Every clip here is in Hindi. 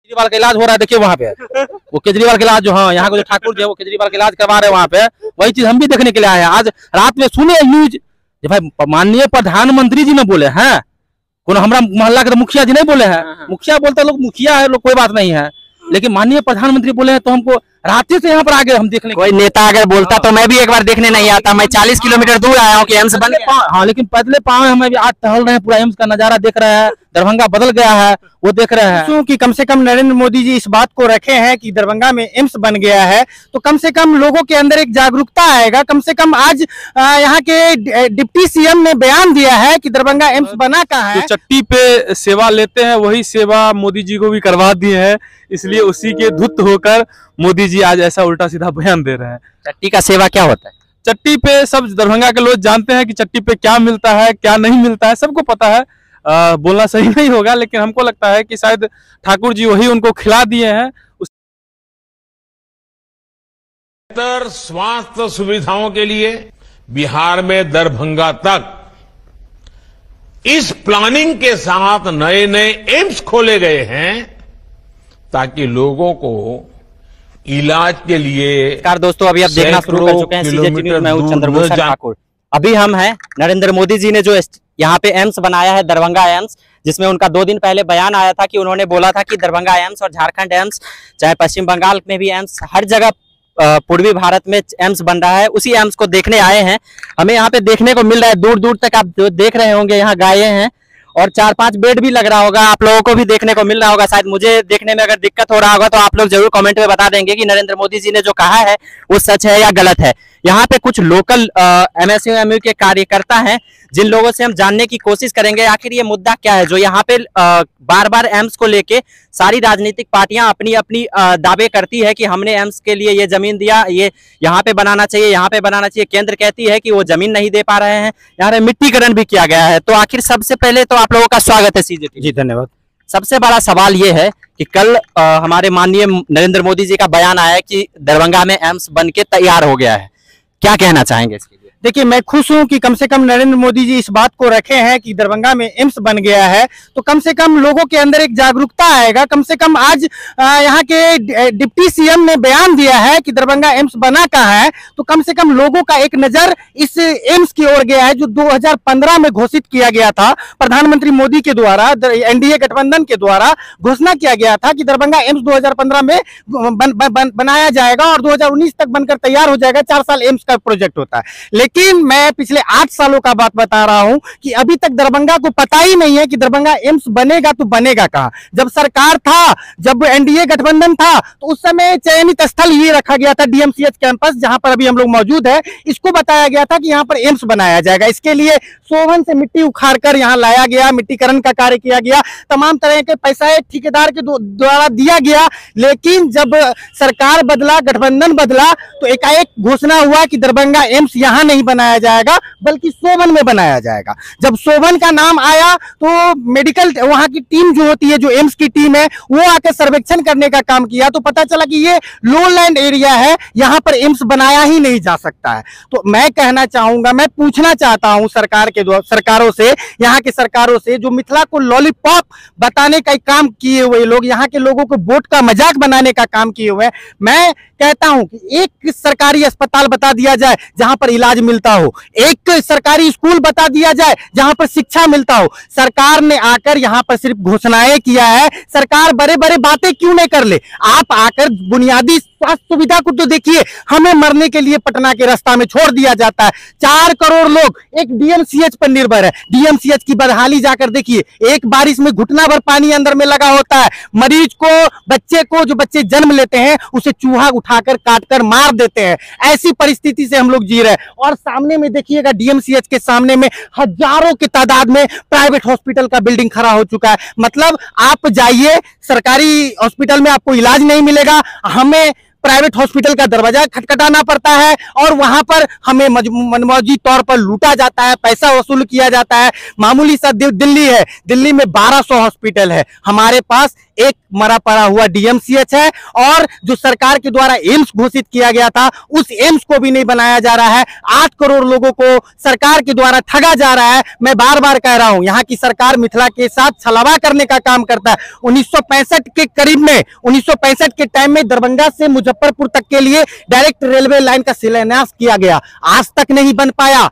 केजरीवाल का इलाज हो रहा है, देखिए वहाँ पे वो केजरीवाल का इलाज जो, हाँ यहाँ को जो ठाकुर जी है वो केजरीवाल का इलाज करवा रहे हैं वहाँ पे, वही चीज हम भी देखने के लिए आए हैं। आज रात में सुने न्यूज, भाई माननीय प्रधानमंत्री जी ने बोले हैं, कौन हमारा मोहल्ला के मुखिया जी नहीं बोले हैं, मुखिया बोलते लोग मुखिया है लोग, कोई बात नहीं है, लेकिन माननीय प्रधानमंत्री बोले हैं तो हमको रात से यहाँ पर आगे हम देखने, कोई नेता अगर बोलता तो मैं भी एक बार देखने नहीं आता। मैं 40 किलोमीटर दूर आया हूँ कि एम्स बन गया। हाँ लेकिन पैदले पाँव हमें भी आज टहल रहे हैं, पूरा एम्स का नजारा देख रहे हैं, दरभंगा बदल गया है वो देख रहे हैं कि कम से कम नरेंद्र मोदी जी इस बात को रखे हैं कि दरभंगा में एम्स बन गया है, तो कम से कम लोगों के अंदर एक जागरूकता आएगा। कम से कम आज यहाँ के डिप्टी सीएम ने बयान दिया है कि दरभंगा एम्स बना कहाँ है। जो चट्टी पे सेवा लेते हैं वही सेवा मोदी जी को भी करवा दिए हैं, इसलिए उसी के धुत होकर मोदी जी आज ऐसा उल्टा सीधा बयान दे रहे हैं। चट्टी का सेवा क्या होता है? चट्टी पे सब दरभंगा के लोग जानते हैं कि चट्टी पे क्या मिलता है क्या नहीं मिलता है, सबको पता है। बोलना सही नहीं होगा, लेकिन हमको लगता है कि शायद ठाकुर जी वही उनको खिला दिए हैं। बेहतर स्वास्थ्य सुविधाओं के लिए बिहार में दरभंगा तक इस प्लानिंग के साथ नए नए एम्स खोले गए हैं ताकि लोगों को इलाज के लिए। दोस्तों अभी आप देखना शुरू कर चुके हैं सीजेटी न्यूज़, मैं हूं चंद्रभूषण ठाकुर। अभी हम हैं नरेंद्र मोदी जी ने जो यहाँ पे एम्स बनाया है, दरभंगा एम्स, जिसमें उनका 2 दिन पहले बयान आया था कि उन्होंने बोला था कि दरभंगा एम्स और झारखंड एम्स, चाहे पश्चिम बंगाल में भी एम्स, हर जगह पूर्वी भारत में एम्स बन रहा है। उसी एम्स को देखने आए हैं। हमें यहाँ पे देखने को मिल रहा है, दूर दूर तक आप जो देख रहे होंगे यहाँ गायें हैं और 4-5 बेड भी लग रहा होगा, आप लोगों को भी देखने को मिल रहा होगा। शायद मुझे देखने में अगर दिक्कत हो रहा होगा तो आप लोग जरूर कमेंट में बता देंगे कि नरेंद्र मोदी जी ने जो कहा है वो सच है या गलत है। यहाँ पे कुछ लोकल MSU के कार्यकर्ता हैं जिन लोगों से हम जानने की कोशिश करेंगे आखिर ये मुद्दा क्या है जो यहाँ पे बार बार एम्स को लेके सारी राजनीतिक पार्टियां अपनी अपनी दावे करती है कि हमने एम्स के लिए ये जमीन दिया, ये यहाँ पे बनाना चाहिए, यहाँ पे बनाना चाहिए। केंद्र कहती है कि वो जमीन नहीं दे पा रहे हैं, यहाँ पे मिट्टीकरण भी किया गया है। तो आखिर सबसे पहले तो आप लोगों का स्वागत है सीजेटी। जी धन्यवाद। सबसे बड़ा सवाल ये है कि कल हमारे माननीय नरेंद्र मोदी जी का बयान आया कि दरभंगा में एम्स बन के तैयार हो गया है, क्या कहना चाहेंगे इसके लिए? देखिए, मैं खुश हूं कि कम से कम नरेंद्र मोदी जी इस बात को रखे हैं कि दरभंगा में एम्स बन गया है, तो कम से कम लोगों के अंदर एक जागरूकता आएगा। कम से कम आज यहाँ के डिप्टी सीएम ने बयान दिया है कि दरभंगा एम्स बना कहाँ है, तो कम से कम लोगों का एक नजर इस एम्स की ओर गया है जो 2015 में घोषित किया गया था। प्रधानमंत्री मोदी के द्वारा, एनडीए गठबंधन के द्वारा घोषणा किया गया था कि दरभंगा एम्स 2015 में बनाया जाएगा और 2019 तक बनकर तैयार हो जाएगा। 4 साल एम्स का प्रोजेक्ट होता है। लेकिन मैं पिछले 8 सालों का बात बता रहा हूं कि अभी तक दरभंगा को पता ही नहीं है कि दरभंगा एम्स बनेगा तो बनेगा कहां। जब सरकार था, जब एनडीए गठबंधन था, तो उस समय चयनित स्थल ये रखा गया था डीएमसीएच कैंपस, जहां पर अभी हम लोग मौजूद है। इसको बताया गया था कि यहां पर एम्स बनाया जाएगा। इसके लिए सोवन से मिट्टी उखाड़कर यहां लाया गया, मिट्टीकरण का कार्य किया गया, तमाम तरह के पैसा एक ठेकेदार के द्वारा दिया गया। लेकिन जब सरकार बदला, गठबंधन बदला, तो एकाएक घोषणा हुआ कि दरभंगा एम्स यहां नहीं बनाया जाएगा बल्कि सोवन में बनाया जाएगा। जब सोवन का नाम आया तो मेडिकल वहां की टीम जो होती है, जो एम्स की टीम है, वो आकर सर्वेक्षण करने का काम किया, तो पता चला कि ये लोलैंड एरिया है, यहां पर एम्स बनाया ही नहीं जा सकता है। तो मैं कहना चाहूंगा, मैं पूछना चाहता हूं सरकारों से, यहाँ के सरकारों से, जो मिथिला को लॉलीपॉप बताने का काम किए हुए लोग, यहाँ के लोगों को वोट का मजाक बनाने का काम किए हुए, मैं कहता हूं कि एक सरकारी अस्पताल बता दिया जाए जहां पर इलाज मिलता हो, एक सरकारी स्कूल बता दिया जाए जहां पर शिक्षा मिलता हो। सरकार ने आकर यहां पर सिर्फ घोषणाएं किया है। सरकार बड़े बड़े बातें क्यों नहीं कर ले? आप आकर बुनियादी स्वास्थ्य सुविधा को तो देखिए। हमें मरने के लिए पटना के रास्ता में छोड़ दिया जाता है। 4 करोड़ लोग एक डीएमसीएच पर निर्भर है। डीएमसीएच की बदहाली जाकर देखिए, एक बारिश में घुटना भर पानी अंदर में लगा होता है। मरीज को, बच्चे को, जो बच्चे जन्म लेते हैं, उसे चूहा उठाकर काटकर मार देते हैं। ऐसी परिस्थिति से हम लोग जी रहे हैं। और सामने में देखिएगा, डीएमसीएच के सामने में हजारों की तादाद में प्राइवेट हॉस्पिटल का बिल्डिंग खड़ा हो चुका है। मतलब आप जाइए सरकारी हॉस्पिटल में, आपको इलाज नहीं मिलेगा, हमें प्राइवेट हॉस्पिटल का दरवाजा खटखटाना पड़ता है और वहां पर हमें मनमौजी तौर पर लूटा जाता है, पैसा वसूल किया जाता है। मामूली सा दिल्ली है, दिल्ली में 1200 हॉस्पिटल है, हमारे पास एक मरा पड़ा हुआ डीएमसीएच है, और जो सरकार के द्वारा एम्स घोषित किया गया था उस एम्स को भी नहीं बनाया जा रहा है। 8 करोड़ लोगों को सरकार के द्वारा ठगा जा रहा है। मैं बार बार कह रहा हूं, यहाँ की सरकार मिथिला के साथ छलावा करने का काम करता है। 1965 के करीब में, 1965 के टाइम में दरभंगा से मुजफ्फरपुर तक के लिए डायरेक्ट रेलवे लाइन का शिलान्यास किया गया, आज तक नहीं बन पाया।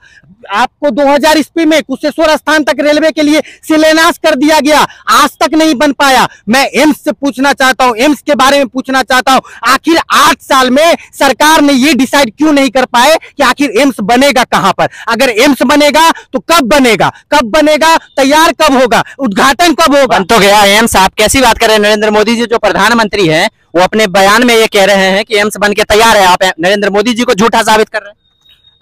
आपको 2000 ईस्वी में कुशेश्वर स्थान तक रेलवे के लिए शिलान्यास कर दिया गया, आज तक नहीं बन पाया। मैं एम्स से पूछना चाहता हूं, एम्स के बारे में पूछना चाहता हूं, आखिर 8 साल में सरकार ने ये डिसाइड क्यों नहीं कर पाए कि आखिर एम्स बनेगा कहां पर? अगर एम्स बनेगा तो कब बनेगा, कब बनेगा, तैयार कब होगा, उद्घाटन कब होगा? बन तो गया एम्स, आप कैसी बात कर रहे हैं? नरेंद्र मोदी जी जो प्रधानमंत्री हैं वो अपने बयान में ये कह रहे हैं कि एम्स बन के तैयार है। आप नरेंद्र मोदी जी को झूठा साबित कर रहे हैं।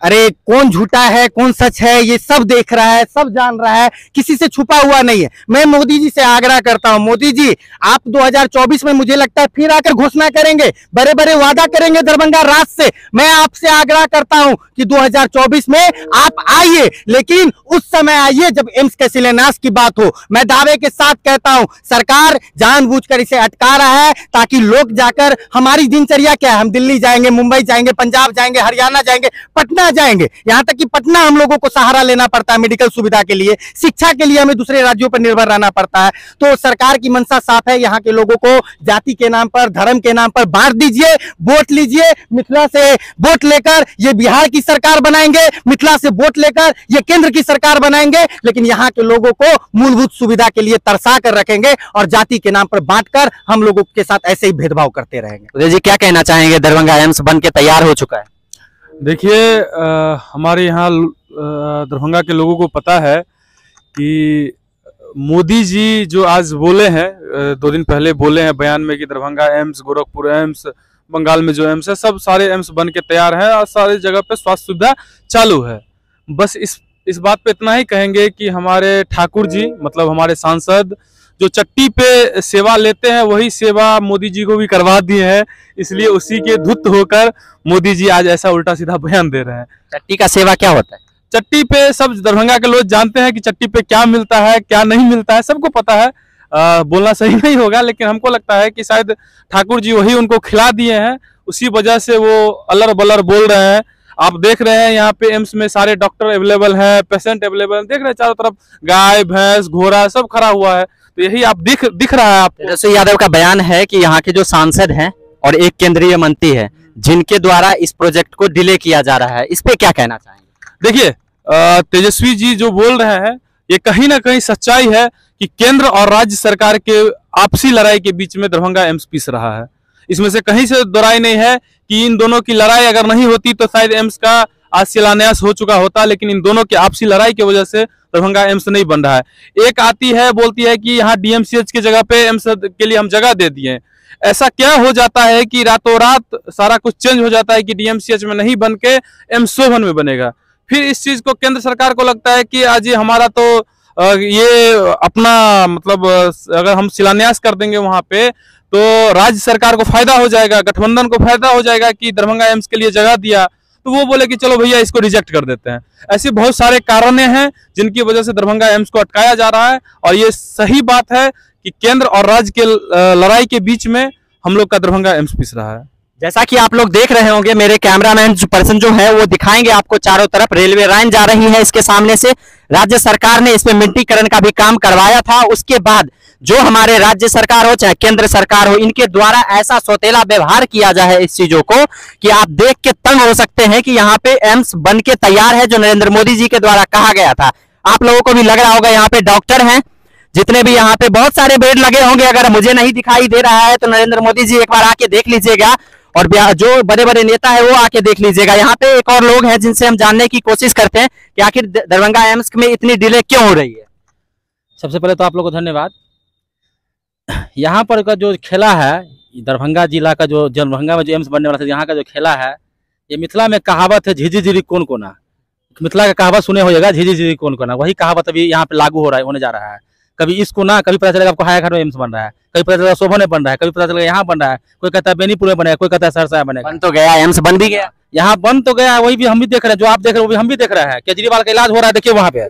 अरे कौन झूठा है कौन सच है ये सब देख रहा है, सब जान रहा है, किसी से छुपा हुआ नहीं है। मैं मोदी जी से आग्रह करता हूं, मोदी जी आप 2024 में मुझे लगता है फिर आकर घोषणा करेंगे, बड़े बड़े वादा करेंगे दरभंगा राज से। मैं आपसे आग्रह करता हूं कि 2024 में आप आइए, लेकिन उस समय आइए जब एम्स के शिलान्यास की बात हो। मैं दावे के साथ कहता हूं सरकार जानबूझकर इसे अटका रहा है ताकि लोग जाकर, हमारी दिनचर्या क्या है, हम दिल्ली जाएंगे, मुंबई जाएंगे, पंजाब जाएंगे, हरियाणा जाएंगे, पटना जाएंगे, यहां तक कि पटना हम लोगों को सहारा लेना पड़ता है मेडिकल सुविधा के लिए, शिक्षा के लिए हमें दूसरे राज्यों पर निर्भर रहना पड़ता है। तो सरकार की मंशा साफ है, यहां के लोगों को जाति के नाम पर, धर्म के नाम पर बांट दीजिए, वोट लीजिए। मिथिला से वोट लेकर ये बिहार की सरकार बनाएंगे, मिथिला से वोट लेकर ये केंद्र की सरकार बनाएंगे, लेकिन यहाँ के लोगों को मूलभूत सुविधा के लिए तरसा कर रखेंगे और जाति के नाम पर बांटकर हम लोगों के साथ ऐसे ही भेदभाव करते रहेंगे। उदय जी क्या कहना चाहेंगे? दरभंगा एम्स बन के तैयार हो चुका है। देखिए हमारे यहाँ दरभंगा के लोगों को पता है कि मोदी जी जो आज बोले हैं, 2 दिन पहले बोले हैं बयान में कि दरभंगा एम्स, गोरखपुर एम्स, बंगाल में जो एम्स है सब सारे एम्स बन के तैयार हैं और सारी जगह पे स्वास्थ्य सुविधा चालू है। बस इस बात पे इतना ही कहेंगे कि हमारे ठाकुर जी मतलब हमारे सांसद जो चट्टी पे सेवा लेते हैं वही सेवा मोदी जी को भी करवा दिए हैं, इसलिए उसी के धुत होकर मोदी जी आज ऐसा उल्टा सीधा बयान दे रहे हैं। चट्टी का सेवा क्या होता है? चट्टी पे सब दरभंगा के लोग जानते हैं कि चट्टी पे क्या मिलता है क्या नहीं मिलता है, सबको पता है। बोलना सही नहीं होगा लेकिन हमको लगता है कि शायद ठाकुर जी वही उनको खिला दिए हैं, उसी वजह से वो अलर बलर बोल रहे हैं। आप देख रहे हैं यहाँ पे एम्स में सारे डॉक्टर अवेलेबल हैं, पेशेंट अवेलेबल हैं, देख रहे हैं चारों तरफ गाय भैंस घोड़ा सब खड़ा हुआ है, तो यही आप दिख रहा है आपको। तेजस्वी यादव का बयान है कि यहाँ के जो सांसद हैं और एक केंद्रीय मंत्री है जिनके द्वारा इस प्रोजेक्ट को डिले किया जा रहा है, इस पे क्या कहना चाहेंगे? देखिए तेजस्वी जी जो बोल रहे हैं ये कहीं ना कहीं सच्चाई है कि केंद्र और राज्य सरकार के आपसी लड़ाई के बीच में दरभंगा एम्स पिस रहा है। इसमें से कहीं से दोराई नहीं है कि इन दोनों की लड़ाई अगर नहीं होती तो शायद एम्स का आज शिलान्यास हो चुका होता, लेकिन इन दोनों की आपसी लड़ाई की वजह से दरभंगा एम्स नहीं बन रहा है। एक आती है बोलती है कि यहाँ डीएमसीएच की जगह पे एम्स के लिए हम जगह दे दिए। ऐसा क्या हो जाता है कि रातों रात सारा कुछ चेंज हो जाता है कि डीएमसीएच में नहीं बन के एम्स शोभन में बनेगा। फिर इस चीज को केंद्र सरकार को लगता है कि आज ये हमारा तो ये अपना मतलब अगर हम शिलान्यास कर देंगे वहां पे तो राज्य सरकार को फायदा हो जाएगा, गठबंधन को फायदा हो जाएगा कि दरभंगा एम्स के लिए जगह दिया, तो वो बोले कि चलो भैया इसको रिजेक्ट कर देते हैं। ऐसे बहुत सारे कारण हैं जिनकी वजह से दरभंगा एम्स को अटकाया जा रहा है और ये सही बात है कि केंद्र और राज्य के लड़ाई के बीच में हम लोग का दरभंगा एम्स पिस रहा है। जैसा कि आप लोग देख रहे होंगे, मेरे कैमरामैन पर्सन जो है वो दिखाएंगे आपको, चारों तरफ रेलवे लाइन जा रही है इसके सामने से। राज्य सरकार ने इसमें मिट्टीकरण का भी काम करवाया था। उसके बाद जो हमारे राज्य सरकार हो चाहे केंद्र सरकार हो, इनके द्वारा ऐसा सौतेला व्यवहार किया जाए इस चीजों को कि आप देख के तंग हो सकते हैं कि यहाँ पे एम्स बन के तैयार है जो नरेंद्र मोदी जी के द्वारा कहा गया था। आप लोगों को भी लग रहा होगा यहाँ पे डॉक्टर हैं, जितने भी यहाँ पे बहुत सारे बेड लगे होंगे। अगर मुझे नहीं दिखाई दे रहा है तो नरेंद्र मोदी जी एक बार आके देख लीजिएगा और जो बड़े बड़े नेता है वो आके देख लीजिएगा। यहाँ पे एक और लोग हैं जिनसे हम जानने की कोशिश करते हैं कि आखिर दरभंगा एम्स में इतनी डिले क्यों हो रही है। सबसे पहले तो आप लोग को धन्यवाद। यहाँ पर का जो खेला है दरभंगा जिला का, जो दरभंगा में जो एम्स बनने वाला था, यहाँ का जो खेला है, ये मिथिला में कहावत है झिझी झिरी कौन कोना। मिथिला का कहावत सुने होगा झिझी झिरी कौन कोना, वही कहावत अभी यहाँ पे लागू होने जा रहा है। कभी इसको ना, कभी पता चलेगा आपको हाया घर में एम्स बन रहा है, कभी पता चलेगा शोभा में बन रहा है, कभी पता चलेगा यहाँ बन रहा है, कोई कहता है बेनीपुर में बनेगा, कोई कहता है सहरसा में बनेगा। बन तो गया, एम्स बन भी गया। यहाँ बन तो गया, वही भी हम भी देख रहे हैं, जो आप देख रहे हैं वो भी हम भी देख रहे हैं। केजरीवाल का इलाज हो रहा है, देखिए वहाँ पे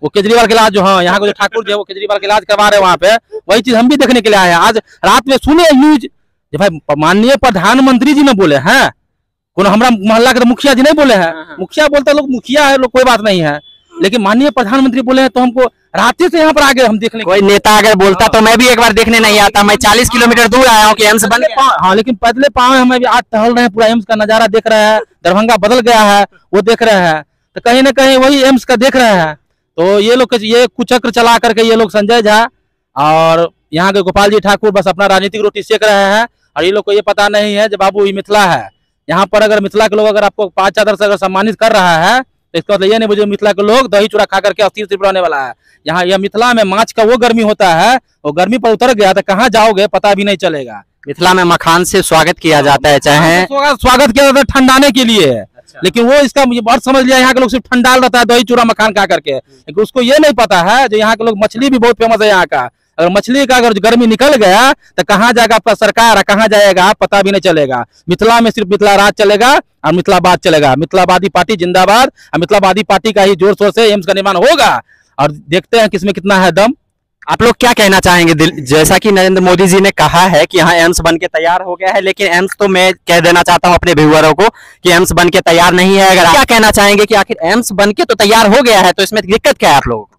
वो केजरीवाल का इलाज जो, हाँ यहाँ के जो ठाकुर जी है वो केजरीवाल का इलाज करवा रहे हैं वहाँ पे, वही चीज हम भी देखने के लिए आए हैं। आज रात में सुने न्यूज जो भाई माननीय प्रधानमंत्री जी ने बोले हैं, कोनो हमारा मोहल्ला के मुखिया जी नहीं बोले हैं, मुखिया बोलते लोग मुखिया है लोग, कोई बात नहीं है, लेकिन माननीय प्रधानमंत्री बोले हैं तो हमको रात से यहाँ पर आगे हम देखने। कोई नेता अगर बोलता तो मैं भी एक बार देखने नहीं आता, मैं 40 किलोमीटर दूर आया हूँ कि एम्स बन गया। हाँ लेकिन पैदले पाँव हमें भी आज टहल रहे हैं, पूरा एम्स का नजारा देख रहे हैं, दरभंगा बदल गया है वो देख रहे हैं, तो कहीं ना कहीं वही एम्स का देख रहे हैं। तो ये लोग ये कुचक्र चला करके ये लोग संजय झा और यहाँ के गोपाल जी ठाकुर बस अपना राजनीतिक रोटी सेक रहे हैं, और ये लोग को ये पता नहीं है जो बाबू ये मिथिला है। यहाँ पर अगर मिथिला के लोग अगर आपको 5 चादर से अगर सम्मानित कर रहा है तो इसका मतलब ये नहीं बुझे मिथिला के लोग दही चूड़ा खा करके अस्थिर रहने वाला है। यहाँ यह मिथिला में माछ का वो गर्मी होता है, वो गर्मी पर उतर गया तो कहाँ जाओगे पता भी नहीं चलेगा। मिथिला में मखान से स्वागत किया जाता है, चाहे स्वागत किया जाता है ठंडाने के लिए, लेकिन वो इसका बहुत समझ लिया यहाँ के लोग सिर्फ ठंडाल रहता है दही चूड़ा मखान खा करके, लेकिन उसको ये नहीं पता है जो यहाँ के लोग मछली भी बहुत फेमस है यहाँ का। अगर मछली का अगर गर्मी निकल गया तो कहाँ जाएगा आपका सरकार, कहाँ जाएगा पता भी नहीं चलेगा। मिथिला में सिर्फ मिथिला राज चलेगा और मिथिलाबाद चलेगा, मिथिलाबादी पार्टी जिंदाबाद, और मिथिलाबादी पार्टी का ही जोर शोर से एम्स का निर्माण होगा, और देखते हैं किसमें कितना है दम। आप लोग क्या कहना चाहेंगे? जैसा कि नरेंद्र मोदी जी ने कहा है कि यहाँ एम्स बन के तैयार हो गया है, लेकिन एम्स तो मैं कह देना चाहता हूँ अपने व्यूअरों को कि एम्स बन के तैयार नहीं है। अगर क्या कहना चाहेंगे कि आखिर एम्स बन के तो तैयार हो गया है तो इसमें दिक्कत क्या है आप लोगों को?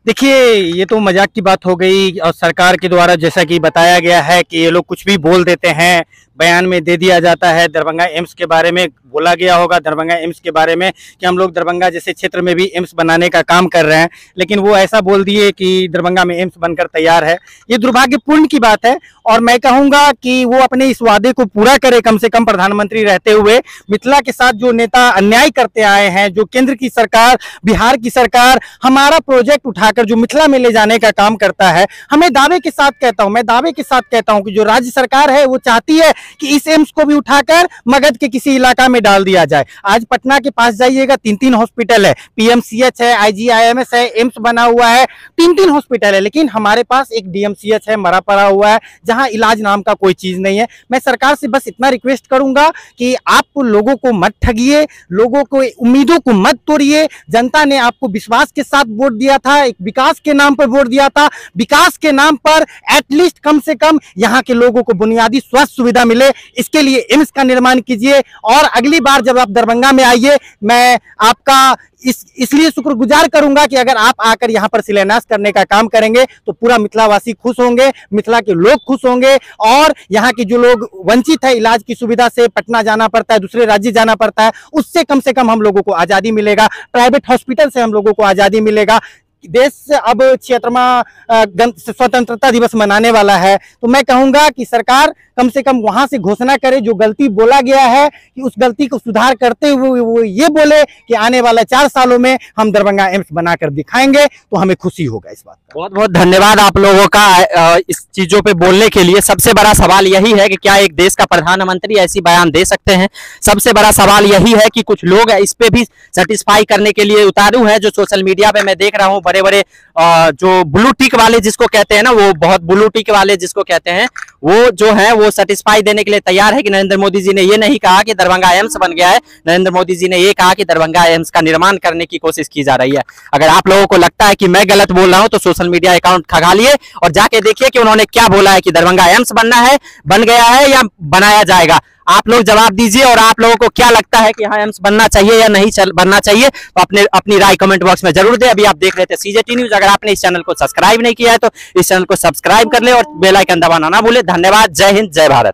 देखिए, ये तो मजाक की बात हो गई, और सरकार के द्वारा जैसा कि बताया गया है कि ये लोग कुछ भी बोल देते हैं, बयान में दे दिया जाता है। दरभंगा एम्स के बारे में बोला गया होगा, दरभंगा एम्स के बारे में कि हम लोग दरभंगा जैसे क्षेत्र में भी एम्स बनाने का काम कर रहे हैं, लेकिन वो ऐसा बोल दिए कि दरभंगा में एम्स बनकर तैयार है। ये दुर्भाग्यपूर्ण की बात है, और मैं कहूँगा कि वो अपने इस वादे को पूरा करे, कम से कम प्रधानमंत्री रहते हुए। मिथिला के साथ जो नेता अन्याय करते आए हैं, जो केंद्र की सरकार, बिहार की सरकार हमारा प्रोजेक्ट उठाकर जो मिथिला में ले जाने का काम करता है, हमें दावे के साथ कहता हूँ, मैं दावे के साथ कहता हूँ कि जो राज्य सरकार है वो चाहती है कि इस एम्स को भी उठाकर मगध के किसी इलाका में डाल दिया जाए। आज पटना के पास जाइएगा, 3 हॉस्पिटल है, पीएमसीएच है, IGIMS है, एम्स बना हुआ है, 3 हॉस्पिटल है, लेकिन हमारे पास एक DMCH है मरा पड़ा हुआ है, जहां इलाज नाम का कोई चीज नहीं है। मैं सरकार से बस इतना रिक्वेस्ट करूंगा कि आप लोगों को मत ठगिए, लोगों को उम्मीदों को मत तोड़िए। जनता ने आपको विश्वास के साथ वोट दिया था, एक विकास के नाम पर वोट दिया था, विकास के नाम पर एटलीस्ट कम से कम यहाँ के लोगों को बुनियादी स्वास्थ्य सुविधा मिले, इसके लिए एम्स का निर्माण कीजिए। और अगली बार जब आप दरभंगा में आइए, मैं आपका इसलिए शुक्रगुजार करूंगा कि अगर आप आकर यहाँ पर शिलान्यास करने का काम करेंगे तो पूरा मिथिलावासी खुश होंगे, मिथिला के लोग खुश होंगे, और यहाँ के जो लोग वंचित है इलाज की सुविधा से, पटना जाना पड़ता है, दूसरे राज्य जाना पड़ता है, उससे कम से कम हम लोगों को आजादी मिलेगा, प्राइवेट हॉस्पिटल से हम लोगों को आजादी मिलेगा। देश अब 76वां स्वतंत्रता दिवस मनाने वाला है, तो मैं कहूंगा कि सरकार कम से कम वहां से घोषणा करे, जो गलती बोला गया है कि उस गलती को सुधार करते हुए वो ये बोले कि आने वाला 4 सालों में हम दरभंगा एम्स बनाकर दिखाएंगे, तो हमें खुशी होगा इस बात का। बहुत बहुत धन्यवाद आप लोगों का इस चीजों पे बोलने के लिए। सबसे बड़ा सवाल यही है कि क्या एक देश का प्रधानमंत्री ऐसी बयान दे सकते हैं? सबसे बड़ा सवाल यही है कि कुछ लोग इस पे भी सेटिस्फाई करने के लिए उतारू है, जो सोशल मीडिया पे मैं देख रहा हूँ, बड़े बड़े जो ब्लू टिक वाले जिसको कहते हैं ना, वो बहुत ब्लू टिक वाले जिसको कहते हैं, वो जो है वो सेटिस्फाई देने के लिए तैयार है कि नरेंद्र मोदी जी ने ये नहीं कहा कि दरभंगा एम्स बन गया है, नरेंद्र मोदी जी ने ये कहा कि दरभंगा एम्स का निर्माण करने की कोशिश की जा रही है। अगर आप लोगों को लगता है कि मैं गलत बोल रहा हूं तो सोशल मीडिया अकाउंट खंगालिए और जाके देखिए कि उन्होंने क्या बोला है, कि दरभंगा एम्स बनना है, बन गया है या बनाया जाएगा। आप लोग जवाब दीजिए, और आप लोगों को क्या लगता है कि यहाँ एम्स बनना चाहिए या नहीं बनना चाहिए, तो अपनी राय कमेंट बॉक्स में जरूर दें। अभी आप देख रहे थे CJT न्यूज। अगर आपने इस चैनल को सब्सक्राइब नहीं किया है तो इस चैनल को सब्सक्राइब कर ले और बेल आइकन दबाना ना भूले। धन्यवाद। जय हिंद, जय भारत।